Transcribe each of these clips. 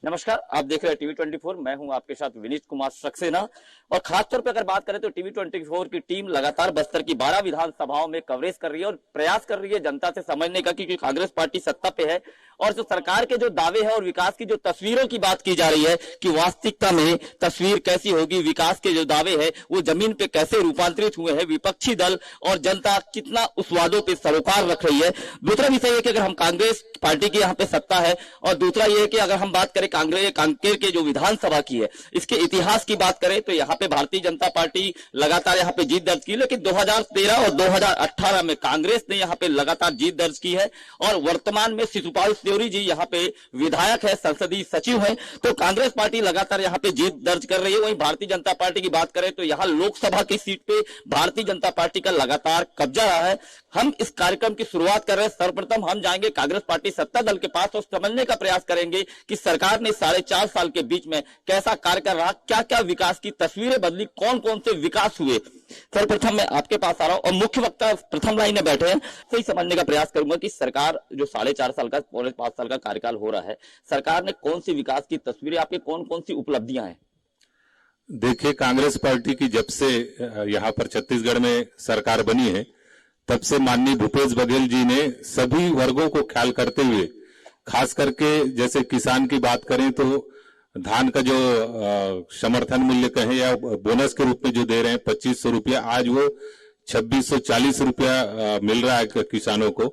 नमस्कार, आप देख रहे हैं टीवी 24। मैं हूं आपके साथ विनीत कुमार सक्सेना। और खासतौर पर अगर बात करें तो टीवी 24 की टीम लगातार बस्तर की 12 विधानसभाओं में कवरेज कर रही है और प्रयास कर रही है जनता से समझने का, क्योंकि कांग्रेस पार्टी सत्ता पे है और जो सरकार के जो दावे हैं और विकास की जो तस्वीरों की बात की जा रही है कि वास्तविकता में तस्वीर कैसी होगी, विकास के जो दावे है वो जमीन पे कैसे रूपांतरित हुए हैं, विपक्षी दल और जनता कितना उस वादों पे सरोकार रख रही है। दूसरा विषय है कि अगर हम कांग्रेस पार्टी की यहाँ पे सत्ता है, और दूसरा ये है कि अगर हम बात करें कांकेर के जो विधानसभा की है, इसके इतिहास की बात करें तो यहाँ पे भारतीय जनता पार्टी लगातार यहाँ पे जीत दर्ज की, लेकिन 2013 और 2018 में कांग्रेस ने यहाँ पे लगातार जीत दर्ज की है और वर्तमान में शिशुपाल त्योरी जी यहाँ पे विधायक है, संसदीय सचिव है। तो कांग्रेस पार्टी लगातार यहाँ पे जीत दर्ज कर रही है। वहीं भारतीय जनता पार्टी की बात करें तो यहाँ लोकसभा की सीट पे भारतीय जनता पार्टी का लगातार कब्जा रहा है। हम इस कार्यक्रम की शुरुआत कर रहे हैं। सर्वप्रथम हम जाएंगे कांग्रेस पार्टी सत्ता दल के पास और समझने का प्रयास करेंगे कि सरकार ने 4.5 साल के बीच में कैसा कार्य कर रहा, क्या क्या विकास की तस्वीरें बदली, कौन कौन से विकास हुए। सर्वप्रथम मैं आपके पास आ रहा हूं और मुख्य वक्ता प्रथम लाइन में बैठे हैं, सही समझने का प्रयास करूंगा कि सरकार जो 4.5 साल का 5.5 साल का कार्यकाल हो रहा है, सरकार ने कौन सी विकास की तस्वीरें, आपकी कौन कौन सी उपलब्धियां हैं। देखिए, कांग्रेस पार्टी की जब से यहाँ पर छत्तीसगढ़ में सरकार बनी है, तब से माननीय भूपेश बघेल जी ने सभी वर्गों को ख्याल करते हुए, खास करके जैसे किसान की बात करें तो धान का जो समर्थन मूल्य कहें या बोनस के रूप में जो दे रहे हैं 2500 रुपया, आज वो 2640 रुपया मिल रहा है किसानों को।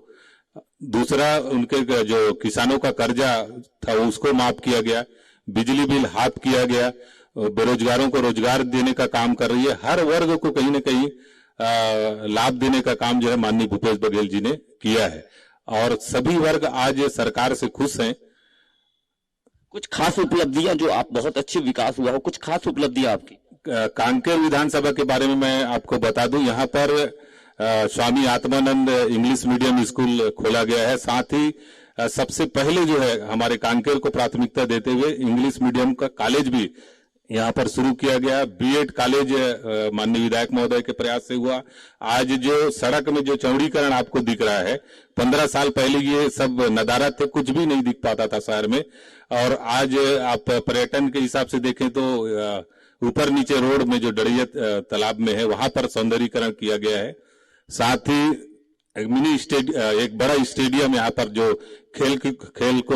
दूसरा, उनके जो किसानों का कर्जा था उसको माफ किया गया, बिजली बिल हाफ किया गया, बेरोजगारों को रोजगार देने का काम कर रही है। हर वर्ग को कहीं न कहीं लाभ देने का काम जो है माननीय भूपेश बघेल जी ने किया है और सभी वर्ग आज सरकार से खुश हैं। कुछ खास उपलब्धियां जो आप, बहुत अच्छी विकास हुआ हो, कुछ खास उपलब्धियां आपकी। कांकेर विधानसभा के बारे में मैं आपको बता दूं, यहाँ पर Swami Atmanand English medium school खोला गया है। साथ ही सबसे पहले जो है हमारे कांकेर को प्राथमिकता देते हुए इंग्लिश मीडियम का कॉलेज भी यहाँ पर शुरू किया गया। बीएड कॉलेज माननीय विधायक महोदय के प्रयास से हुआ। आज जो सड़क में जो चौड़ीकरण आपको दिख रहा है, 15 साल पहले ये सब नदारत थे, कुछ भी नहीं दिख पाता था शहर में, और आज आप पर्यटन के हिसाब से देखें तो ऊपर नीचे रोड में जो डड़िया तालाब में है वहां पर सौंदर्यीकरण किया गया है। साथ ही एक बड़ा स्टेडियम यहाँ पर जो खेल को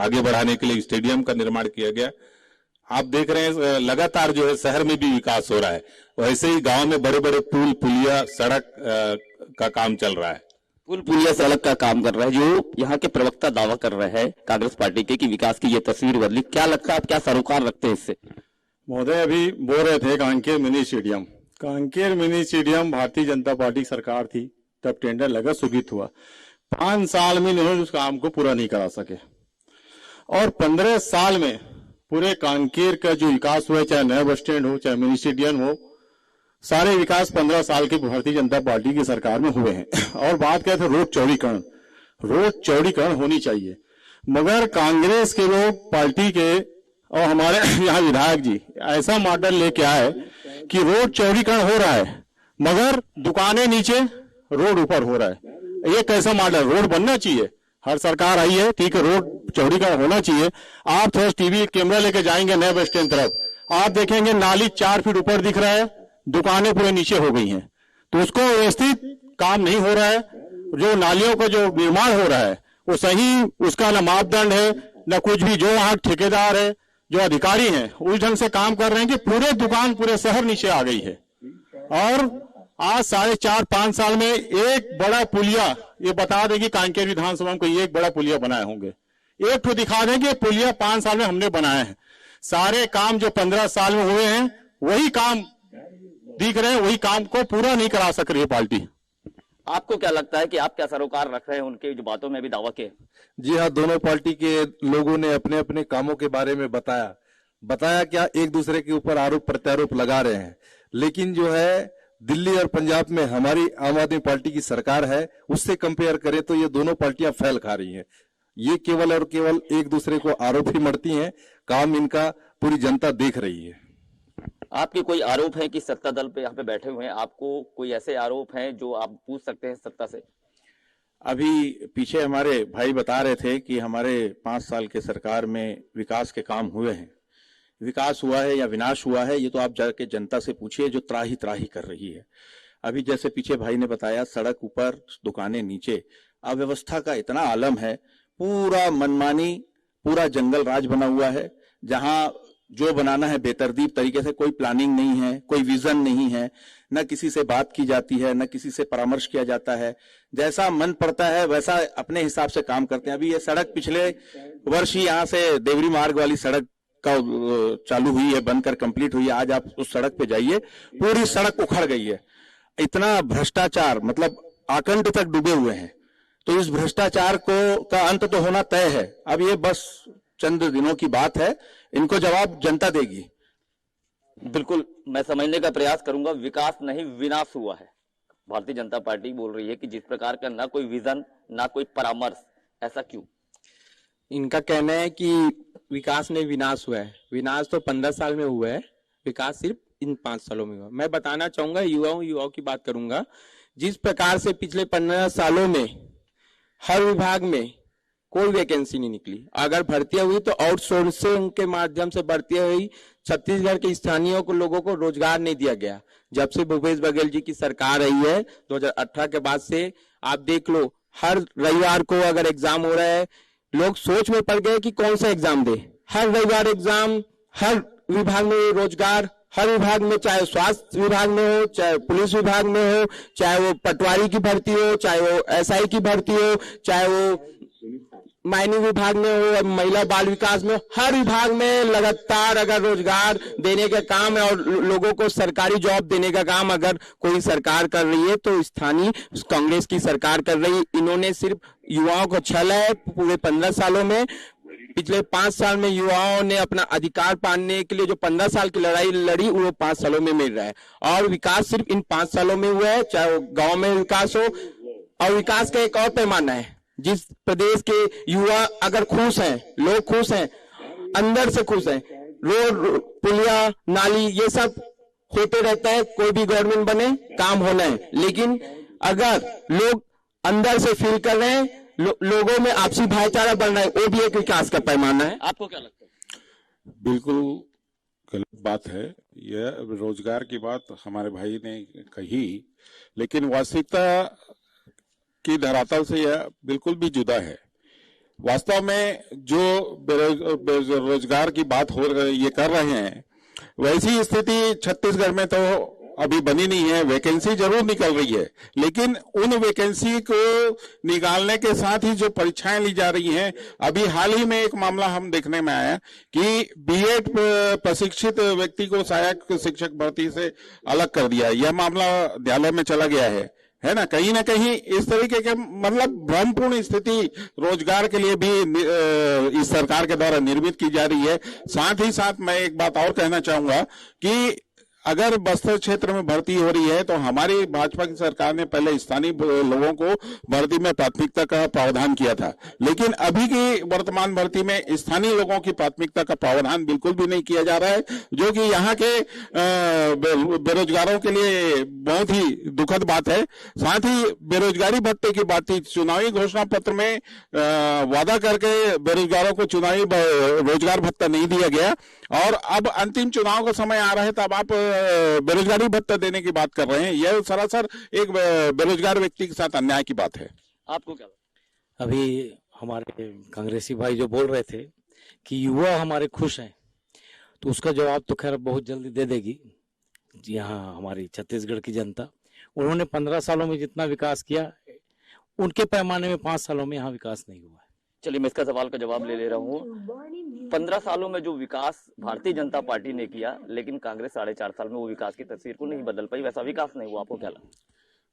आगे बढ़ाने के लिए स्टेडियम का निर्माण किया गया। आप देख रहे हैं लगातार जो है शहर में भी विकास हो रहा है, वैसे ही गांव में बड़े बड़े पुल पुलिया सड़क का काम चल रहा है। पुल पुलिया सड़क का काम कर रहा है, जो यहाँ के प्रवक्ता दावा कर रहे हैं कांग्रेस पार्टी के कि विकास की ये तस्वीर बदली। क्या लगता है, आप क्या सरोकार रखते हैं इससे। महोदय अभी बोल रहे थे Kanker mini stadium Bharatiya Janata party सरकार थी तब टेंडर लगा, स्वीकृत हुआ। 5 साल में इन्होंने उस काम को पूरा नहीं करा सके और 15 साल में पूरे कांकेर का जो विकास हुआ है, चाहे नया बस स्टैंड हो चाहे मिनी स्टेडियम हो, सारे विकास 15 साल की भारतीय जनता पार्टी की सरकार में हुए हैं। और बात कहते हैं रोड चौड़ीकरण होनी चाहिए, मगर कांग्रेस के लोग पार्टी के और हमारे यहाँ विधायक जी ऐसा मॉडल लेके आए कि रोड चौड़ीकरण हो रहा है मगर दुकानें नीचे, रोड ऊपर हो रहा है। ये कैसा मॉडल? रोड बनना चाहिए, हर सरकार आई है, ठीक है, रोड चौड़ीकरण होना चाहिए। आप थोड़ा टीवी कैमरा लेके जाएंगे नए बस स्टैंड तरफ, आप देखेंगे नाली 4 फीट ऊपर दिख रहा है, दुकानें पूरे नीचे हो गई हैं, तो उसको व्यवस्थित काम नहीं हो रहा है। जो नालियों का जो निर्माण हो रहा है वो सही, उसका न मापदंड है न कुछ भी। जो वहां ठेकेदार है, जो अधिकारी हैं, उस ढंग से काम कर रहे हैं कि पूरे दुकान पूरे शहर नीचे आ गई है। और आज 4.5-5 साल में एक बड़ा पुलिया, ये बता दें कि कांकेर विधानसभा में कोई एक बड़ा पुलिया बनाए होंगे, एक तो दिखा दें कि पुलिया 5 साल में हमने बनाए हैं। सारे काम जो 15 साल में हुए हैं वही काम दिख रहे हैं, वही काम को पूरा नहीं करा सक रही है पार्टी। आपको क्या लगता है कि आप क्या सरोकार रख रहे हैं उनके जो बातों में भी दावा के? जी हाँ, दोनों पार्टी के लोगों ने अपने अपने कामों के बारे में बताया क्या एक दूसरे के ऊपर आरोप प्रत्यारोप लगा रहे हैं, लेकिन जो है दिल्ली और पंजाब में हमारी आम आदमी पार्टी की सरकार है, उससे कंपेयर करें तो ये दोनों पार्टियां फैल खा रही हैं। ये केवल और केवल एक दूसरे को आरोप ही मढ़ती हैं, काम इनका पूरी जनता देख रही है। आपके कोई आरोप है कि सत्ता दल पे यहाँ पे बैठे हुए हैं, आपको कोई ऐसे आरोप हैं जो आप पूछ सकते हैं सत्ता से? अभी पीछे हमारे भाई बता रहे थे कि हमारे 5 साल के सरकार में विकास के काम हुए हैं। विकास हुआ है या विनाश हुआ है, ये तो आप जाके जनता से पूछिए जो त्राही त्राही कर रही है। अभी जैसे पीछे भाई ने बताया, सड़क ऊपर दुकानें नीचे, अव्यवस्था का इतना आलम है, पूरा मनमानी, पूरा जंगल राज बना हुआ है, जहां जो बनाना है बेतरतीब तरीके से, कोई प्लानिंग नहीं है, कोई विजन नहीं है, न किसी से बात की जाती है, न किसी से परामर्श किया जाता है, जैसा मन पड़ता है वैसा अपने हिसाब से काम करते हैं। अभी ये सड़क पिछले वर्ष ही यहाँ से देवरी मार्ग वाली सड़क का चालू हुई है, बनकर कंप्लीट हुई है। आज आप उस सड़क पे जाइए, पूरी सड़क उखड़ गई है। इतना भ्रष्टाचार, मतलब आकंठ तक डूबे हुए हैं। तो इस भ्रष्टाचार को का अंत तो होना तय है। अब ये बस चंद दिनों की बात है, इनको जवाब जनता देगी। बिल्कुल, मैं समझने का प्रयास करूंगा। विकास नहीं विनाश हुआ है। भारतीय जनता पार्टी बोल रही है कि जिस प्रकार का ना कोई विजन ना कोई परामर्श, ऐसा क्यों? इनका कहना है कि विकास नहीं विनाश हुआ है। विनाश तो 15 साल में हुआ है, विकास सिर्फ इन 5 सालों में हुआ। मैं बताना चाहूंगा, युवाओं की बात करूंगा। जिस प्रकार से पिछले 15 सालों में हर विभाग में कोई वैकेंसी नहीं निकली, अगर भर्तियां हुई तो आउटसोर्सिंग के माध्यम से भर्तियां हुई। छत्तीसगढ़ के स्थानीय को लोगों को रोजगार नहीं दिया गया। जब से भूपेश बघेल जी की सरकार आई है 2018 के बाद से, आप देख लो, हर रविवार को अगर एग्जाम हो रहा है, लोग सोच में पड़ गए कि कौन सा एग्जाम दे। हर रविवार एग्जाम, हर विभाग में रोजगार, हर विभाग में, चाहे स्वास्थ्य विभाग में हो, चाहे पुलिस विभाग में हो, चाहे वो पटवारी की भर्ती हो, चाहे वो एसआई की भर्ती हो, चाहे वो माइनिंग विभाग में हो, महिला बाल विकास में हो, हर विभाग में लगातार अगर रोजगार देने का काम है और लोगों को सरकारी जॉब देने का काम अगर कोई सरकार कर रही है तो स्थानीय कांग्रेस की सरकार कर रही है। इन्होंने सिर्फ युवाओं को छला है पूरे 15 सालों में। पिछले 5 साल में युवाओं ने अपना अधिकार पाने के लिए जो 15 साल की लड़ाई लड़ी, वो 5 सालों में मिल रहा है। और विकास सिर्फ इन 5 सालों में हुआ है, चाहे वो गांव में विकास हो। और विकास का एक और पैमाना है, जिस प्रदेश के युवा अगर खुश हैं, लोग खुश हैं, अंदर से खुश हैं, रोड, पुलिया, नाली, ये सब होते रहता है। कोई भी गवर्नमेंट बने, काम होना है। लेकिन अगर लोग अंदर से फील कर रहे हैं, लोगों में आपसी भाईचारा बढ़ रहा है, वो भी एक विकास का पैमाना है। आपको क्या लगता है? बिल्कुल गलत बात है। यह रोजगार की बात हमारे भाई ने कही, लेकिन वास्तविकता की धरातल से यह बिल्कुल भी जुदा है। वास्तव में जो बेरोजगार की बात हो ये कर रहे हैं, वैसी स्थिति छत्तीसगढ़ में तो अभी बनी नहीं है। वैकेंसी जरूर निकल रही है, लेकिन उन वैकेंसी को निकालने के साथ ही जो परीक्षाएं ली जा रही हैं, अभी हाल ही में एक मामला हम देखने में आया कि बीएड प्रशिक्षित व्यक्ति को सहायक शिक्षक भर्ती से अलग कर दिया। यह मामला न्यायालय में चला गया है ना। कहीं ना कहीं इस तरीके के मतलब भ्रमपूर्ण स्थिति रोजगार के लिए भी इस सरकार के द्वारा निर्मित की जा रही है। साथ ही साथ मैं एक बात और कहना चाहूंगा कि अगर बस्तर क्षेत्र में भर्ती हो रही है तो हमारी भाजपा की सरकार ने पहले स्थानीय लोगों को भर्ती में प्राथमिकता का प्रावधान किया था, लेकिन अभी की वर्तमान भर्ती में स्थानीय लोगों की प्राथमिकता का प्रावधान बिल्कुल भी नहीं किया जा रहा है, जो कि यहाँ के बेरोजगारों के लिए बहुत ही दुखद बात है। साथ ही बेरोजगारी भत्ते की बात थी, चुनावी घोषणा पत्र में वादा करके बेरोजगारों को चुनावी रोजगार भत्ता नहीं दिया गया, और अब अंतिम चुनाव का समय आ रहा है तब आप बेरोजगारी भत्ता देने की बात कर रहे हैं। यह सरासर एक बेरोजगार व्यक्ति के साथ अन्याय की बात है। आपको क्या लगता है? अभी हमारे कांग्रेसी भाई जो बोल रहे थे कि युवा हमारे खुश हैं, तो उसका जवाब तो खैर बहुत जल्दी दे देगी यहाँ हमारी छत्तीसगढ़ की जनता। उन्होंने 15 सालों में जितना विकास किया, उनके पैमाने में 5 सालों में यहाँ विकास नहीं हुआ है। चलिए, मैं इसका सवाल का जवाब ले रहा हूँ। 15 सालों में जो विकास भारतीय जनता पार्टी ने किया, लेकिन कांग्रेस 4.5 साल में वो विकास की तस्वीर को नहीं बदल पाई, वैसा विकास नहीं हुआ। आपको क्या लगता है?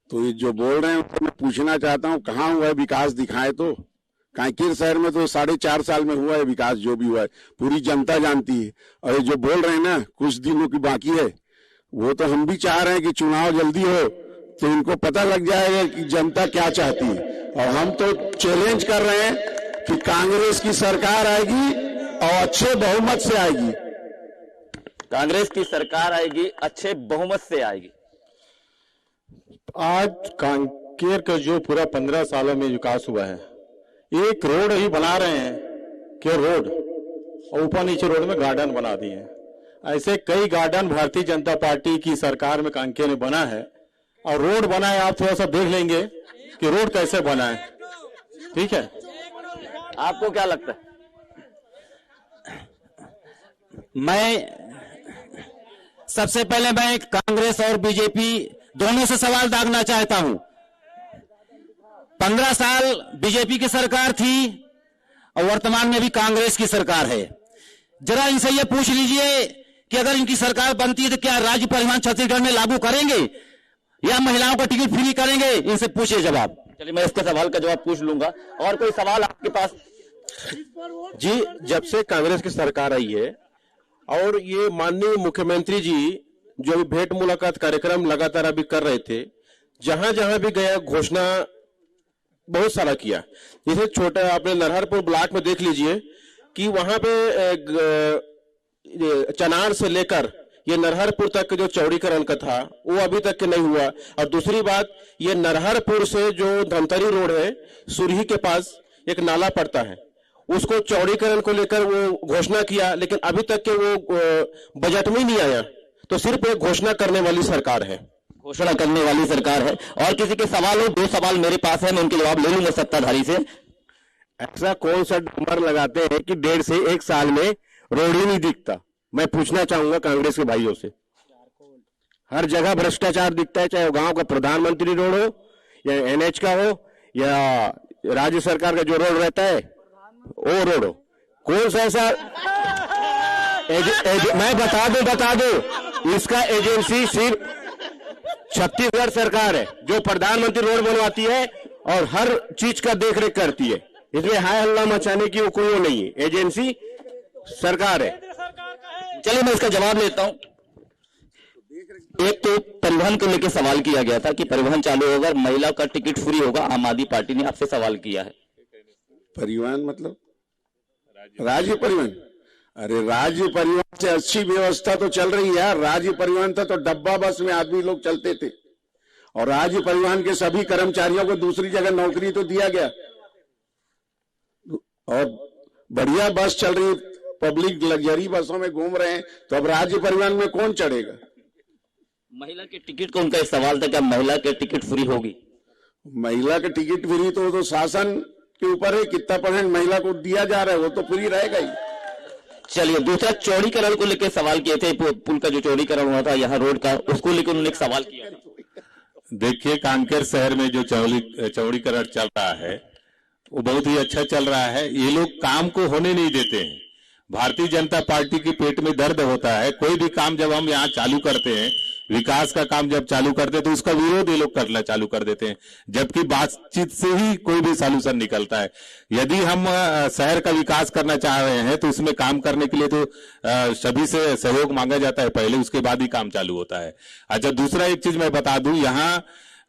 तो ये जो बोल रहे हैं तो मैं पूछना चाहता हूँ, कहाँ हुआ है विकास, दिखाए तो। कांकेर शहर में तो 4.5 साल में हुआ है विकास, जो भी हुआ है पूरी जनता जानती है। और ये जो बोल रहे हैं ना कुछ दिनों की बाकी है, वो तो हम भी चाह रहे हैं कि चुनाव जल्दी हो तो इनको पता लग जाएगा कि जनता क्या चाहती है। और हम तो चैलेंज कर रहे हैं कि कांग्रेस की सरकार आएगी और अच्छे बहुमत से आएगी। कांग्रेस की सरकार आएगी, अच्छे बहुमत से आएगी। आज कांकेर का जो पूरा 15 सालों में विकास हुआ है, एक रोड ही बना रहे हैं कि रोड, और ऊपर नीचे रोड में गार्डन बना दिए हैं। ऐसे कई गार्डन भारतीय जनता पार्टी की सरकार में कांकेर में बना है, और रोड बना है, आप थोड़ा सा देख लेंगे कि रोड कैसे बना है। ठीक है, आपको क्या लगता है? सबसे पहले मैं कांग्रेस और बीजेपी दोनों से सवाल दागना चाहता हूं। 15 साल बीजेपी की सरकार थी और वर्तमान में भी कांग्रेस की सरकार है। जरा इनसे ये पूछ लीजिए कि अगर इनकी सरकार बनती है तो क्या राज्य परिवहन छत्तीसगढ़ में लागू करेंगे या महिलाओं को टिकट फ्री करेंगे? इनसे पूछिए जवाब। चलिए, मैं इसके सवाल का जवाब पूछ लूंगा। और कोई सवाल आपके पास? जी, जब से कांग्रेस की सरकार आई है और ये माननीय मुख्यमंत्री जी जो अभी भेंट मुलाकात कार्यक्रम लगातार अभी कर रहे थे, जहां जहां भी गया घोषणा बहुत सारा किया। जैसे छोटा आपने नरहरपुर ब्लॉक में देख लीजिए कि वहां पे चनार से लेकर ये नरहरपुर तक के जो चौड़ीकरण का था वो अभी तक के नहीं हुआ। और दूसरी बात, ये नरहरपुर से जो धमतरी रोड है, सुरही के पास एक नाला पड़ता है, उसको चौड़ीकरण को लेकर वो घोषणा किया, लेकिन अभी तक के वो बजट में नहीं आया। तो सिर्फ एक घोषणा करने वाली सरकार है, घोषणा करने वाली सरकार है। और किसी के सवाल हो? 2 सवाल मेरे पास है, मैं उनके जवाब ले लूंगा सत्ताधारी से। ऐसा कौन सा नंबर लगाते हैं कि 1.5 से 1 साल में रोड ही नहीं दिखता? मैं पूछना चाहूंगा कांग्रेस के भाइयों से। हर जगह भ्रष्टाचार दिखता है, चाहे वो गांव का प्रधानमंत्री रोड हो या NH का हो या राज्य सरकार का जो रोड रहता है वो रोड हो। कौन सा ऐसा मैं बता दू इसका एजेंसी सिर्फ छत्तीसगढ़ सरकार है जो प्रधानमंत्री रोड बनवाती है और हर चीज का देखरेख करती है। इसमें हाय हल्ला मचाने की कोई वो नहीं है, एजेंसी सरकार है। चलिए, मैं इसका जवाब लेता हूं। एक तो परिवहन को लेकर सवाल किया गया था कि परिवहन चालू होगा, महिला का टिकट फ्री होगा। आम आदमी पार्टी ने आपसे सवाल किया है। परिवहन मतलब राज्य परिवहन? अरे राज्य परिवहन से अच्छी व्यवस्था तो चल रही है। राज्य परिवहन था तो डब्बा बस में आदमी लोग चलते थे, और राज्य परिवहन के सभी कर्मचारियों को दूसरी जगह नौकरी तो दिया गया, और बढ़िया बस चल रही, पब्लिक लग्जरी बसों में घूम रहे हैं। तो अब राज्य परिवहन में कौन चढ़ेगा? महिला के टिकट को उनका एक सवाल था, क्या महिला के टिकट फ्री होगी? महिला के टिकट फ्री तो शासन के ऊपर है, कितना % महिला को दिया जा रहा है, वो तो फ्री रहेगा ही। चलिए, दूसरा चौड़ीकरण को लेकर सवाल किए थे। पुल का जो चौड़ीकरण हुआ था यहाँ रोड का, उसको लेकर उन्होंने एक सवाल किया था। देखिए, कांकेर शहर में जो चौड़ीकरण चल रहा है वो बहुत ही अच्छा चल रहा है। ये लोग काम को होने नहीं देते हैं। भारतीय जनता पार्टी की पेट में दर्द होता है। कोई भी काम जब हम यहाँ चालू करते हैं, विकास का काम जब चालू करते हैं, तो उसका विरोध ये लोग करना चालू कर देते हैं, जबकि बातचीत से ही कोई भी सॉल्यूशन निकलता है। यदि हम शहर का विकास करना चाह रहे हैं तो इसमें काम करने के लिए तो सभी से सहयोग मांगा जाता है पहले, उसके बाद ही काम चालू होता है। अच्छा, दूसरा एक चीज मैं बता दूं, यहाँ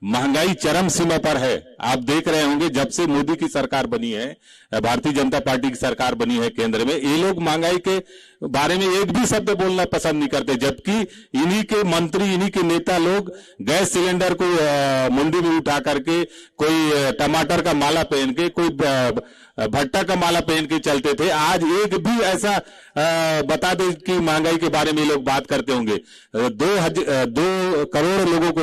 महंगाई चरम सीमा पर है। आप देख रहे होंगे जब से मोदी की सरकार बनी है, भारतीय जनता पार्टी की सरकार बनी है केंद्र में, ये लोग महंगाई के बारे में एक भी शब्द बोलना पसंद नहीं करते, जबकि इन्हीं के मंत्री, इन्हीं के नेता लोग गैस सिलेंडर को मुंडी में उठा करके, कोई टमाटर का माला पहन के, कोई भट्टा का माला पहन के चलते थे। आज एक भी ऐसा बता दो कि महंगाई के बारे में लोग बात करते होंगे। 2 करोड़ लोगों को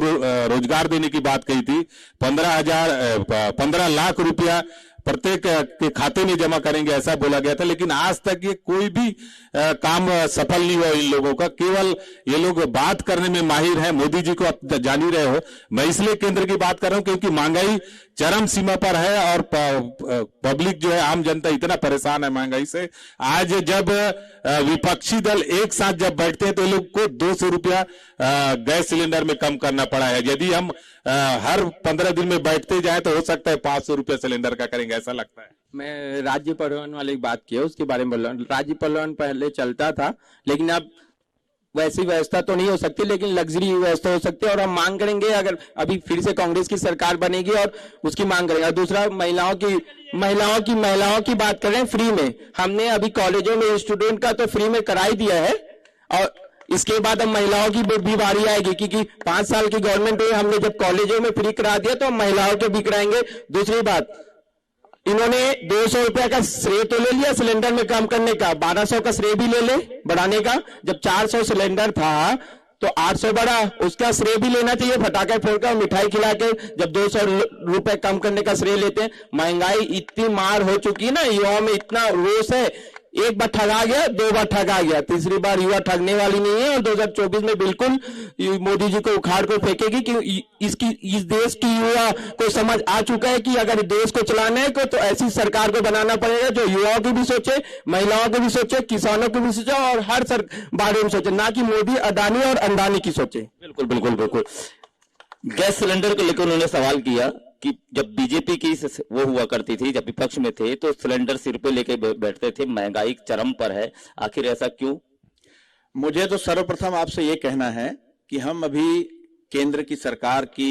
रोजगार देने की बात कही थी। 15 लाख रुपया प्रत्येक के खाते में जमा करेंगे, ऐसा बोला गया था, लेकिन आज तक ये कोई भी काम सफल नहीं हुआ इन लोगों का। केवल ये लोग बात करने में माहिर हैं। मोदी जी को आप जान ही रहे हो। मैं इसलिए केंद्र की बात कर रहा हूं क्योंकि महंगाई चरम सीमा पर है और पब्लिक जो है, आम जनता इतना परेशान है महंगाई से। आज जब विपक्षी दल एक साथ जब बैठते हैं तो लोग को 200 रुपया गैस सिलेंडर में कम करना पड़ा है। यदि हम हर 15 दिन में बैठते जाए तो हो सकता है 500 रुपया सिलेंडर का करेंगे, ऐसा लगता है। मैं राज्य परिवहन वाली बात की है, उसके बारे में बोल रहा हूँ। राज्य परिवहन पहले चलता था, लेकिन अब वैसी व्यवस्था तो नहीं हो सकती, लेकिन लग्जरी व्यवस्था हो सकती है। और हम मांग करेंगे, अगर अभी फिर से कांग्रेस की सरकार बनेगी और उसकी मांग करेंगे। और दूसरा, महिलाओं की बात कर रहे हैं फ्री में। हमने अभी कॉलेजों में स्टूडेंट का तो फ्री में करा ही दिया है, और इसके बाद अब महिलाओं की भी बारी आएगी, क्योंकि 5 साल की गवर्नमेंट हुई, हमने जब कॉलेजों में फ्री करा दिया तो हम महिलाओं के भी कराएंगे। दूसरी बात, इन्होंने 200 रुपया का श्रेय तो ले लिया सिलेंडर में काम करने का, 1200 का श्रेय भी ले ले बढ़ाने का। जब 400 सिलेंडर था तो 800 बढ़ा, उसका श्रेय भी लेना चाहिए। फटाखे फोड़कर मिठाई खिला के जब 200 रुपए कम करने का श्रेय लेते हैं। महंगाई इतनी मार हो चुकी है ना, युवाओं में इतना रोष है, एक बार ठगा गया, 2 बार ठगा गया, तीसरी बार युवा ठगने वाली नहीं है। और 2024 में बिल्कुल मोदी जी को उखाड़ को फेंकेगी कि इस देश की युवा को समझ आ चुका है कि अगर देश को चलाना है तो ऐसी सरकार को बनाना पड़ेगा जो युवाओं की भी सोचे, महिलाओं की भी सोचे, किसानों की भी सोचे और हर बारे में सोचे, ना कि मोदी, अडानी और अंडानी की सोचे। बिल्कुल बिल्कुल बिल्कुल। गैस सिलेंडर को लेकर उन्होंने सवाल किया कि जब बीजेपी की वो हुआ करती थी, जब विपक्ष में थे तो सिलेंडर सिर पे लेके बैठते थे, महंगाई चरम पर है, आखिर ऐसा क्यों? मुझे तो सर्वप्रथम आपसे ये कहना है कि हम अभी केंद्र की सरकार की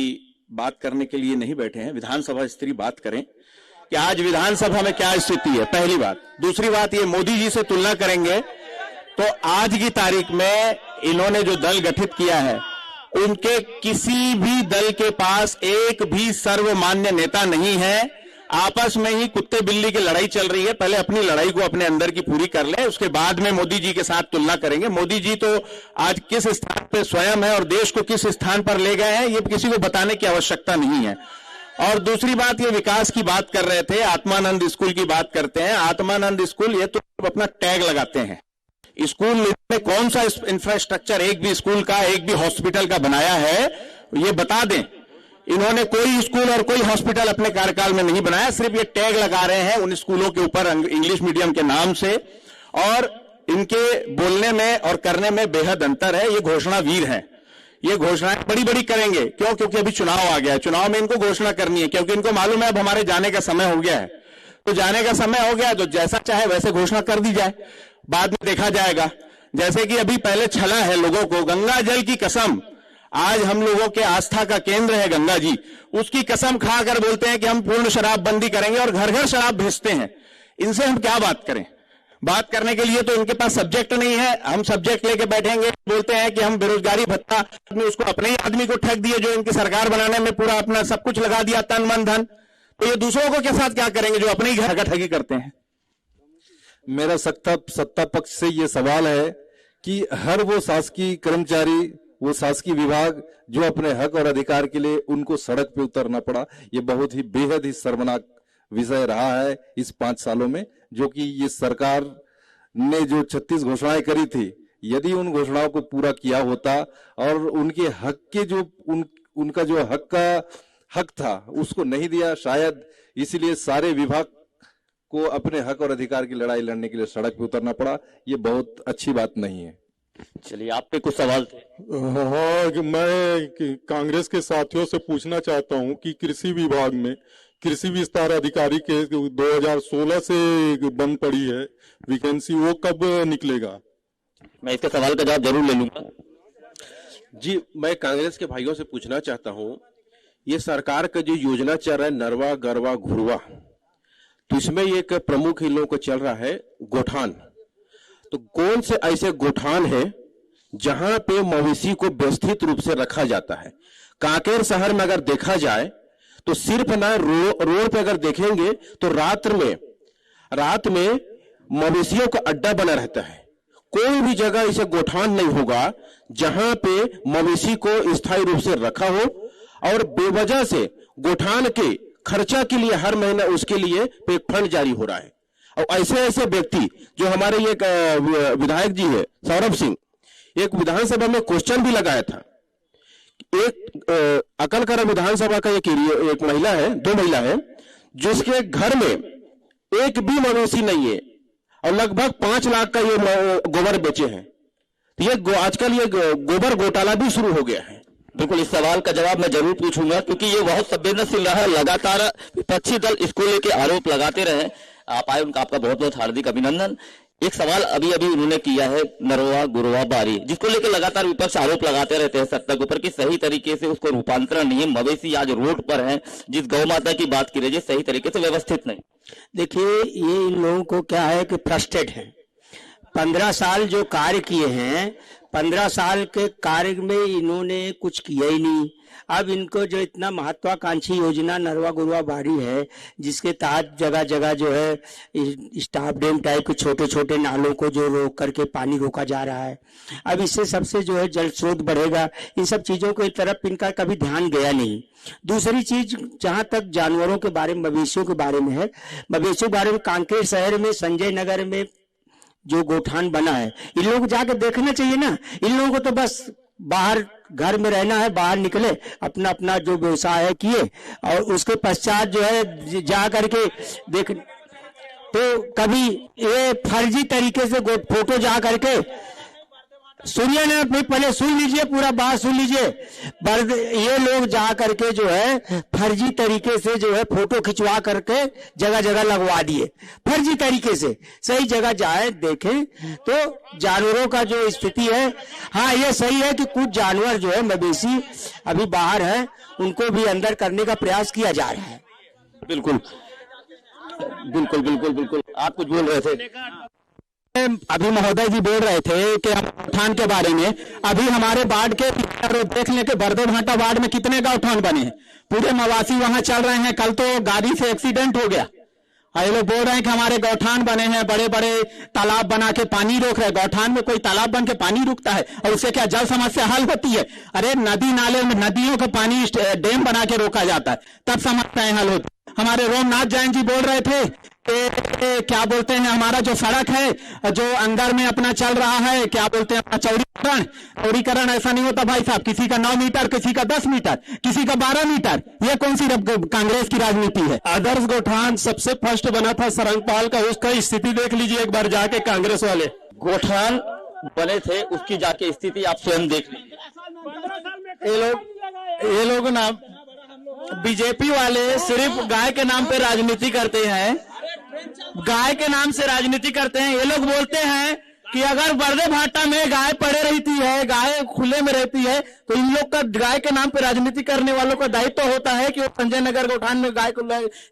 बात करने के लिए नहीं बैठे हैं, विधानसभा स्थिति बात करें कि आज विधानसभा में क्या स्थिति है, पहली बात। दूसरी बात, ये मोदी जी से तुलना करेंगे तो आज की तारीख में इन्होंने जो दल गठित किया है, उनके किसी भी दल के पास एक भी सर्वमान्य नेता नहीं है। आपस में ही कुत्ते बिल्ली की लड़ाई चल रही है। पहले अपनी लड़ाई को अपने अंदर की पूरी कर ले, उसके बाद में मोदी जी के साथ तुलना करेंगे। मोदी जी तो आज किस स्थान पे स्वयं है और देश को किस स्थान पर ले गए हैं, ये किसी को बताने की आवश्यकता नहीं है। और दूसरी बात, ये विकास की बात कर रहे थे, आत्मानंद स्कूल की बात करते हैं। आत्मानंद स्कूल, ये तो अपना टैग लगाते हैं। स्कूल में कौन सा इंफ्रास्ट्रक्चर एक भी स्कूल का, एक भी हॉस्पिटल का बनाया है, ये बता दें। इन्होंने कोई स्कूल और कोई हॉस्पिटल अपने कार्यकाल में नहीं बनाया, सिर्फ ये टैग लगा रहे हैं उन स्कूलों के ऊपर इंग्लिश मीडियम के नाम से। और इनके बोलने में और करने में बेहद अंतर है। ये घोषणा वीर हैं, ये घोषणाएं बड़ी बड़ी करेंगे। क्यों? क्योंकि अभी चुनाव आ गया है, चुनाव में इनको घोषणा करनी है, क्योंकि इनको मालूम है अब हमारे जाने का समय हो गया है। तो जाने का समय हो गया तो जैसा चाहे वैसे घोषणा कर दी जाए, बाद में देखा जाएगा। जैसे कि अभी पहले छला है लोगों को, गंगा जल की कसम, आज हम लोगों के आस्था का केंद्र है गंगा जी, उसकी कसम खाकर बोलते हैं कि हम पूर्ण शराबबंदी करेंगे और घर घर शराब भेजते हैं। इनसे हम क्या बात करें? बात करने के लिए तो इनके पास सब्जेक्ट नहीं है। हम सब्जेक्ट लेके बैठेंगे, बोलते हैं कि हम बेरोजगारी भत्ता, उसको अपने ही आदमी को ठग दिए जो इनकी सरकार बनाने में पूरा अपना सब कुछ लगा दिया, तन मन धन। तो ये दूसरों को के साथ क्या करेंगे जो अपने ही घर का ठगी करते हैं? मेरा सत्ता पक्ष से ये सवाल है कि हर वो शासकीय कर्मचारी, वो शासकीय विभाग जो अपने हक और अधिकार के लिए उनको सड़क पे उतरना पड़ा, ये बहुत ही बेहद ही शर्मनाक विषय रहा है इस 5 सालों में। जो कि ये सरकार ने जो 36 घोषणाएं करी थी, यदि उन घोषणाओं को पूरा किया होता और उनके हक के जो उनका जो हक था उसको नहीं दिया, शायद इसीलिए सारे विभाग को अपने हक और अधिकार की लड़ाई लड़ने के लिए सड़क पे उतरना पड़ा। ये बहुत अच्छी बात नहीं है। चलिए, आप पे कुछ सवाल थे। हाँ, मैं कांग्रेस के साथियों से पूछना चाहता हूं कि कृषि विभाग में कृषि विस्तार अधिकारी के 2016 से बंद पड़ी है वैकेंसी, वो कब निकलेगा? मैं इसके सवाल का जवाब जरूर ले लूंगा। जी, मैं कांग्रेस के भाइयों से पूछना चाहता हूं, ये सरकार का जो योजना चल रहा है नरवा गरवा घुरवा, तो इसमें एक प्रमुख इन लोगों को चल रहा है गोठान। तो कौन से ऐसे गोठान है जहां पे मवेशी को व्यवस्थित रूप से रखा जाता है? कांकेर शहर में अगर देखा जाए तो सिर्फ ना रोड पे अगर देखेंगे तो रात में मवेशियों का अड्डा बना रहता है। कोई भी जगह ऐसे गोठान नहीं होगा जहां पे मवेशी को स्थायी रूप से रखा हो और बेवजह से गोठान के खर्चा के लिए हर महीना उसके लिए एक फंड जारी हो रहा है। और ऐसे व्यक्ति जो हमारे एक विधायक जी है सौरभ सिंह, एक विधानसभा में क्वेश्चन भी लगाया था। एक अकलकरा विधानसभा का एक महिला है, 2 महिला है, जिसके घर में एक भी मवेशी नहीं है और लगभग 5 लाख का ये गोबर बेचे हैं। तो ये आजकल ये गोबर घोटाला भी शुरू हो गया है। बिल्कुल, इस सवाल का जवाब मैं जरूर पूछूंगा क्योंकि ये बहुत संवेदनशील रहा है। लगातार विपक्षी दल इसको लेके आरोप लगाते रहे, आप आए, उनका आपका बहुत बहुत हार्दिक अभिनंदन। एक सवाल अभी उन्होंने किया है नरवा गुरवा बारी, जिसको लेकर लगातार विपक्ष आरोप लगाते रहते हैं सत्ता के ऊपर कि सही तरीके से उसको रूपांतरण नहीं है। मवेशी आज रोड पर है, जिस गौ माता की बात की रही है सही तरीके से व्यवस्थित नहीं। देखिए, ये इन लोगों को क्या है कि फ्रस्ट्रेट है। 15 साल जो कार्य किए हैं, 15 साल के कार्य में इन्होंने कुछ किया ही नहीं। अब इनको जो इतना महत्वाकांक्षी योजना नरवा गुरवा बाड़ी है, जिसके तहत जगह जगह जो है स्टाफ डैम टाइप के छोटे छोटे नालों को जो रोक करके पानी रोका जा रहा है। अब इससे सबसे जो है जल स्रोत बढ़ेगा। इन सब चीजों की तरफ इनका कभी ध्यान गया नहीं। दूसरी चीज, जहां तक जानवरों के बारे में, मवेशियों के बारे में है, मवेशियों के बारे में कांकेर शहर में संजय नगर में जो गोठान बना है, इन लोगों को जाकर देखना चाहिए ना। इन लोगों को तो बस बाहर घर में रहना है, बाहर निकले, अपना अपना जो व्यवसाय है किए, और उसके पश्चात जो है जा करके देख। तो कभी ये फर्जी तरीके से फोटो जा करके, सुनिए ना, पहले सुन लीजिए, पूरा बात सुन लीजिए। ये लोग जा करके जो है फर्जी तरीके से जो है फोटो खिंचवा करके जगह जगह लगवा दिए, फर्जी तरीके से। सही जगह जाए देखें तो जानवरों का जो स्थिति है, हाँ ये सही है कि कुछ जानवर जो है मवेशी अभी बाहर है, उनको भी अंदर करने का प्रयास किया जा रहा है। बिल्कुल बिल्कुल बिल्कुल बिल्कुल, आप कुछ बोल रहे थे। अभी महोदय जी बोल रहे थे कि हम गौठान के बारे में, अभी हमारे वार्ड के देख लें कि बरदे भाटा वार्ड में कितने गौठान बने हैं, पूरे मवासी वहां चल रहे हैं। कल तो गाड़ी से एक्सीडेंट हो गया, ये लोग बोल रहे हैं कि हमारे गौठान बने हैं, बड़े बड़े तालाब बना के पानी रोक रहे हैं। गौठान में कोई तालाब बन के पानी रुकता है और उससे क्या जल समस्या हल होती है? अरे नदी नाले में नदियों का पानी डैम बना के रोका जाता है, तब समस्याएं हल होती। हमारे रोमनाथ जैन जी बोल रहे थे क्या बोलते हैं, हमारा जो सड़क है जो अंदर में अपना चल रहा है, क्या बोलते हैं अपना चौड़ीकरण ऐसा नहीं होता भाई साहब। किसी का 9 मीटर, किसी का 10 मीटर, किसी का 12 मीटर। ये कौन सी कांग्रेस की राजनीति है? आदर्श गोठान सबसे फर्स्ट बना था सरंगपाल का, उसका स्थिति देख लीजिए एक बार जाके कांग्रेस वाले। गोठान बने थे, उसकी जाके स्थिति आप स्वयं देख लीजिए। ये लोग ना बीजेपी वाले सिर्फ गाय के नाम पे राजनीति करते हैं, गाय के नाम से राजनीति करते हैं। ये लोग बोलते हैं कि अगर बरदे भाटा में गाय पड़े रहती है, गाय खुले में रहती है, तो इन लोग का गाय के नाम पे राजनीति करने वालों का दायित्व होता है कि वो संजय नगर गोठान में गाय को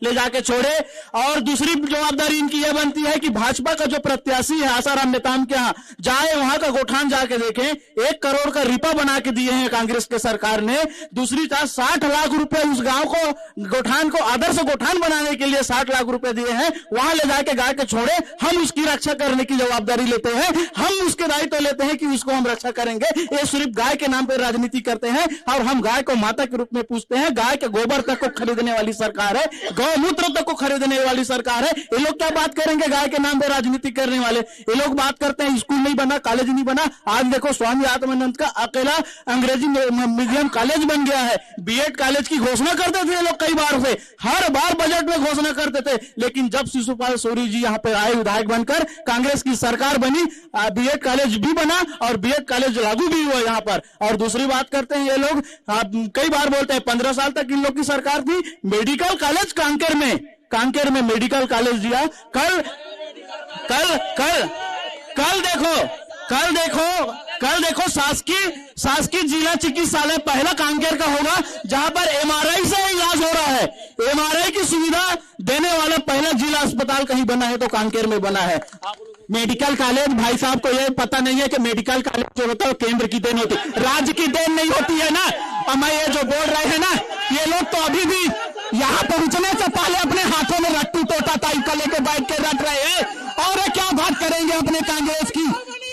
ले जाके छोड़े। और दूसरी जवाबदारी इनकी यह बनती है कि भाजपा का जो प्रत्याशी है आसाराम नेताम के यहाँ जाए, वहां का गोठान जाके देखें। 1 करोड़ का रिपा बना के दिए हैं कांग्रेस के सरकार ने। दूसरी तरफ 60 लाख रुपए उस गांव को, गोठान को आदर्श गोठान बनाने के लिए 60 लाख रुपए दिए हैं। वहां ले जाके गाय के छोड़े, हम उसकी रक्षा करने की जवाबदारी लेते हैं, हम उसके दायित्व लेते हैं कि उसको हम रक्षा करेंगे। ये सिर्फ गाय के नाम पर राजनीति करते हैं और हम गाय को माता के रूप में पूजते हैं। गाय के गोबर तक को खरीदने वाली सरकार है, गौमूत्र तक को खरीदने वाली सरकार है। ये लोग क्या बात करेंगे गाय के नाम पर राजनीति करने वाले? ये लोग बात करते हैं स्कूल नहीं बना, कॉलेज नहीं बना। आज देखो स्वामी आत्मानंद का अकेला अंग्रेजी मीडियम कॉलेज बन गया है। बीएड कॉलेज की घोषणा करते थे ये लोग कई बार से, हर बार बजट में घोषणा करते थे, लेकिन जब शिशुपाल सोरी जी यहाँ पे आए विधायक बनकर, कांग्रेस की सरकार बनी, बीएड कॉलेज भी बना और बीएड कॉलेज लागू भी हुआ यहाँ पर। और दूसरी बात करते हैं ये लोग, कई बार बोलते हैं 15 साल तक इन लोग की सरकार थी। मेडिकल कॉलेज कांकेर में मेडिकल कॉलेज दिया। कल देखो शासकीय जिला चिकित्सालय पहला कांकेर का होगा जहां पर एमआरआई से इलाज हो रहा है। एमआरआई की सुविधा देने वाला पहला जिला अस्पताल कहीं बना है तो कांकेर में बना है। मेडिकल कॉलेज, भाई साहब को ये पता नहीं है कि मेडिकल कॉलेज जो होता है केंद्र की देन होती है, राज्य की देन नहीं होती है ना। और मैं ये जो बोल रहे हैं ना, ये लोग तो अभी भी यहाँ पहुंचने से पहले अपने हाथों में रट्टू तोता टाइप का लेके बैठ के रट रहे हैं। और क्या बात करेंगे अपने कांग्रेस की,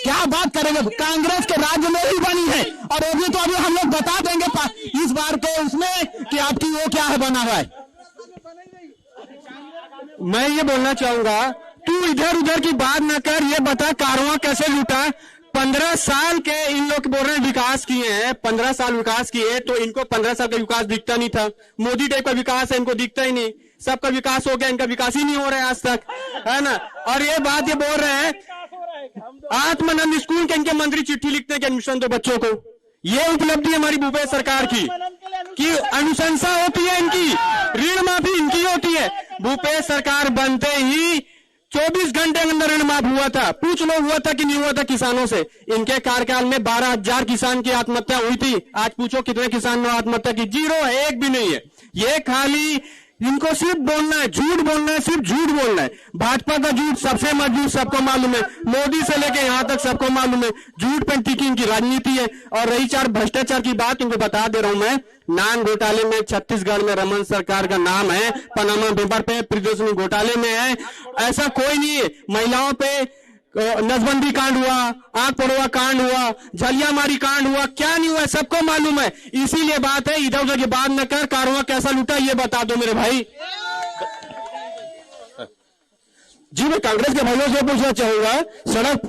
क्या बात करेंगे? कांग्रेस के राज्य में ही बनी है और वो भी तो अभी हम लोग बता देंगे इस बार के उसमें कि आपकी वो क्या है बना हुआ है। मैं ये बोलना चाहूंगा, तू इधर उधर की बात ना कर, ये बता कारवां कैसे लूटा। 15 साल के इन लोग बोल रहे हैं विकास किए हैं, 15 साल विकास किए, तो इनको 15 साल का विकास दिखता नहीं था। मोदी टाइप का विकास है, इनको दिखता ही नहीं। सबका विकास हो गया, इनका विकास ही नहीं हो रहा है आज तक, है ना। और ये बात ये बोल रहे हैं आत्मानंद स्कूल के इनके मंत्री चिट्ठी लिखते हैं कि एडमिशन दो बच्चों को। ये उपलब्धि हमारी भूपेश सरकार की कि अनुशंसा होती है इनकी, ऋण माफी इनकी होती है। भूपेश सरकार बनते ही 24 घंटे के अंदर ऋण माफ हुआ था। पूछ लो हुआ था कि नहीं हुआ था किसानों से। इनके कार्यकाल में 12,000 किसान की आत्महत्या हुई थी। आज पूछो कितने किसान ने आत्महत्या की? 0 है, एक भी नहीं है। ये खाली इनको सिर्फ बोलना है, झूठ बोलना है, सिर्फ झूठ बोलना है। भाजपा का झूठ सबसे मजबूत, सबको मालूम है, मोदी से लेके यहाँ तक सबको मालूम है, झूठ पर टिकी इनकी राजनीति है। और रही चार भ्रष्टाचार की बात, इनको बता दे रहा हूं मैं, नान घोटाले में छत्तीसगढ़ में रमन सरकार का नाम है, पनामा पेपर पे प्रदर्शनी घोटाले में है, ऐसा कोई नहीं है। महिलाओं पे नसबंदी कांड हुआ, आंख पड़ुआ कांड हुआ, झलियामारी कांड हुआ, क्या नहीं हुआ सबको मालूम है। इसीलिए बात है, इधर उधर की बात न कर, कारवा कैसा लूटा ये बता दो मेरे भाई। जी मैं कांग्रेस के भाइयों से पूछना चाहूंगा,